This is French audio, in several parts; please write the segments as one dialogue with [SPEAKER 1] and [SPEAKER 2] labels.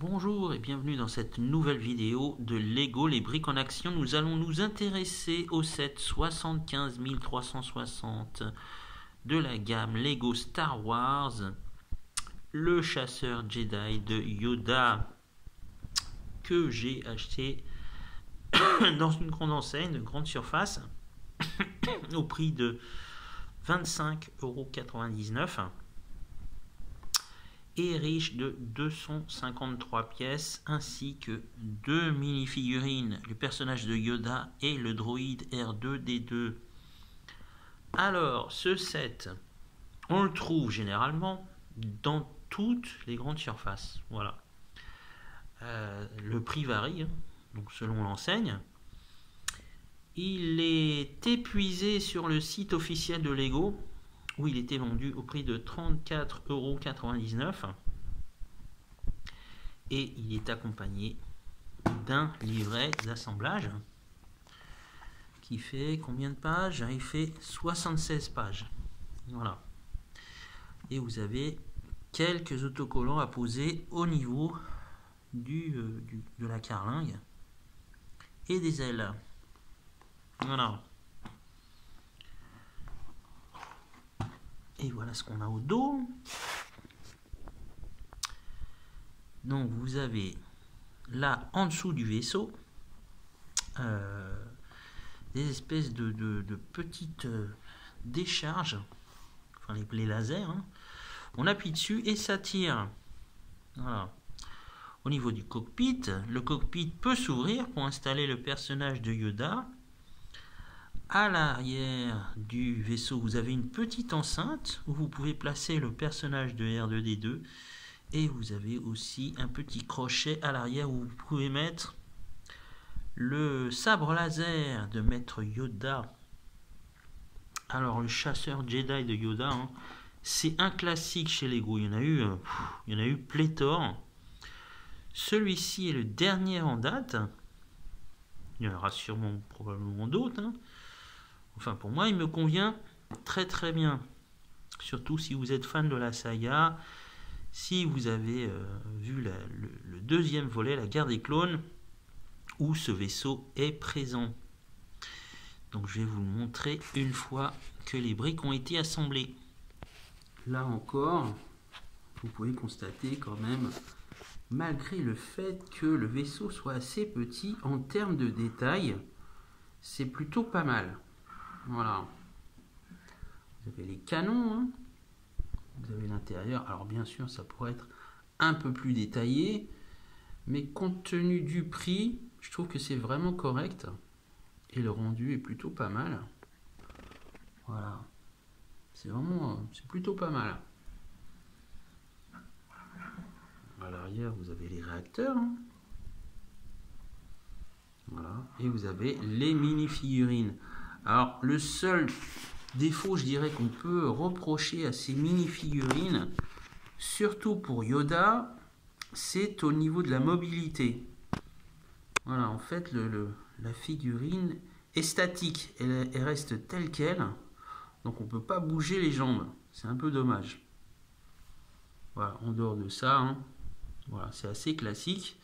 [SPEAKER 1] Bonjour et bienvenue dans cette nouvelle vidéo de Lego, les briques en action. Nous allons nous intéresser au set 75 360 de la gamme Lego Star Wars, le chasseur Jedi de Yoda, que j'ai acheté dans une grande enseigne de grande surface au prix de 25,99 € et riche de 253 pièces ainsi que deux mini-figurines, le personnage de Yoda et le droïde R2-D2. Alors, ce set, on le trouve généralement dans toutes les grandes surfaces. Voilà. Le prix varie, donc selon l'enseigne. Il est épuisé sur le site officiel de Lego, où il était vendu au prix de 34,99 € et il est accompagné d'un livret d'assemblage qui fait combien de pages? Il fait 76 pages. Voilà. Et vous avez quelques autocollants à poser au niveau de la carlingue et des ailes. Voilà. Et voilà ce qu'on a au dos. Donc vous avez là en dessous du vaisseau des espèces de petites décharges, enfin les lasers. On appuie dessus et ça tire. Voilà. Au niveau du cockpit, le cockpit peut s'ouvrir pour installer le personnage de Yoda. À l'arrière du vaisseau, vous avez une petite enceinte où vous pouvez placer le personnage de R2-D2 et vous avez aussi un petit crochet à l'arrière où vous pouvez mettre le sabre laser de Maître Yoda. Alors le chasseur Jedi de Yoda, c'est un classique chez Lego. Il y en a eu pléthore. Celui-ci est le dernier en date. Il y en aura sûrement probablement d'autres. Enfin, pour moi, il me convient très très bien. Surtout si vous êtes fan de la saga, si vous avez vu le deuxième volet, la guerre des clones, où ce vaisseau est présent. Donc je vais vous le montrer une fois que les briques ont été assemblées. Là encore, vous pouvez constater quand même, malgré le fait que le vaisseau soit assez petit, en termes de détails, c'est plutôt pas mal. Voilà. Vous avez les canons, vous avez l'intérieur. Alors bien sûr, ça pourrait être un peu plus détaillé, mais compte tenu du prix, je trouve que c'est vraiment correct. Et le rendu est plutôt pas mal. Voilà. C'est plutôt pas mal. À l'arrière, vous avez les réacteurs. Voilà. Et vous avez les mini-figurines. Alors, le seul défaut, je dirais, qu'on peut reprocher à ces mini-figurines, surtout pour Yoda, c'est au niveau de la mobilité. Voilà, en fait, la figurine est statique. Elle reste telle qu'elle. Donc, on ne peut pas bouger les jambes. C'est un peu dommage. Voilà, en dehors de ça, voilà, c'est assez classique.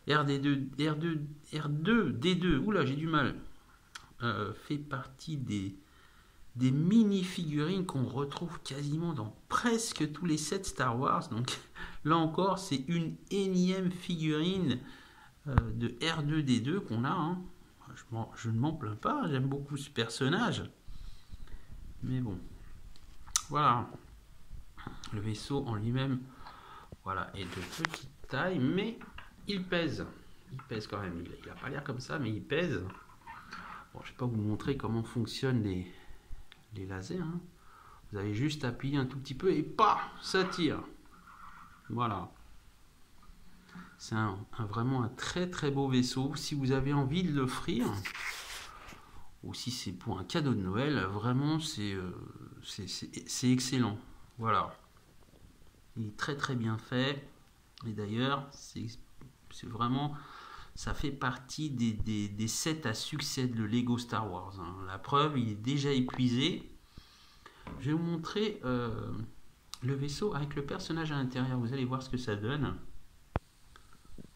[SPEAKER 1] R2-D2, oula, j'ai du mal. Fait partie des mini-figurines qu'on retrouve quasiment dans presque tous les sets Star Wars. Donc là encore, c'est une énième figurine de R2-D2 qu'on a. Je ne m'en plains pas, j'aime beaucoup ce personnage. Mais bon, voilà. Le vaisseau en lui-même, voilà, est de petite taille, mais il pèse. Il pèse quand même. Il n'a pas l'air comme ça, mais il pèse. Bon, je ne vais pas vous montrer comment fonctionnent les lasers. Vous avez juste appuyé un tout petit peu et paf, ça tire. Voilà. C'est vraiment un très très beau vaisseau. Si vous avez envie de l'offrir, ou si c'est pour un cadeau de Noël, vraiment c'est excellent. Voilà. Il est très très bien fait. Et d'ailleurs, c'est vraiment... Ça fait partie des sets à succès de Lego Star Wars. La preuve, il est déjà épuisé. Je vais vous montrer le vaisseau avec le personnage à l'intérieur. Vous allez voir ce que ça donne.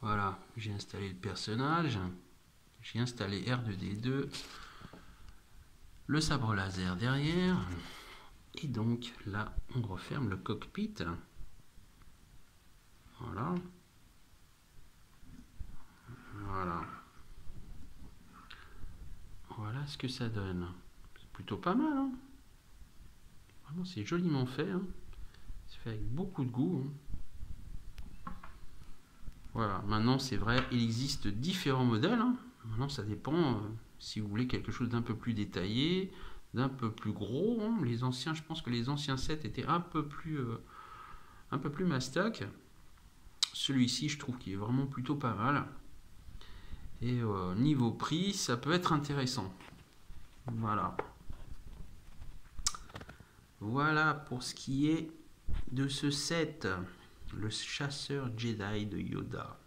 [SPEAKER 1] Voilà, j'ai installé le personnage. J'ai installé R2D2. Le sabre laser derrière. Et donc là, on referme le cockpit. Voilà. Voilà. Voilà ce que ça donne. C'est plutôt pas mal. Hein. Vraiment, c'est joliment fait. Hein. C'est fait avec beaucoup de goût. Hein. Voilà. Maintenant, c'est vrai, il existe différents modèles. Hein. Maintenant, ça dépend si vous voulez quelque chose d'un peu plus détaillé, d'un peu plus gros. Hein. Les anciens, je pense que les anciens sets étaient un peu plus mastoc. Celui-ci, je trouve qu'il est vraiment plutôt pas mal. Et niveau prix, ça peut être intéressant. Voilà. Voilà pour ce qui est de ce set, le chasseur Jedi de Yoda.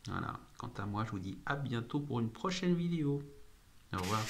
[SPEAKER 1] Voilà. Quant à moi, je vous dis à bientôt pour une prochaine vidéo. Au revoir.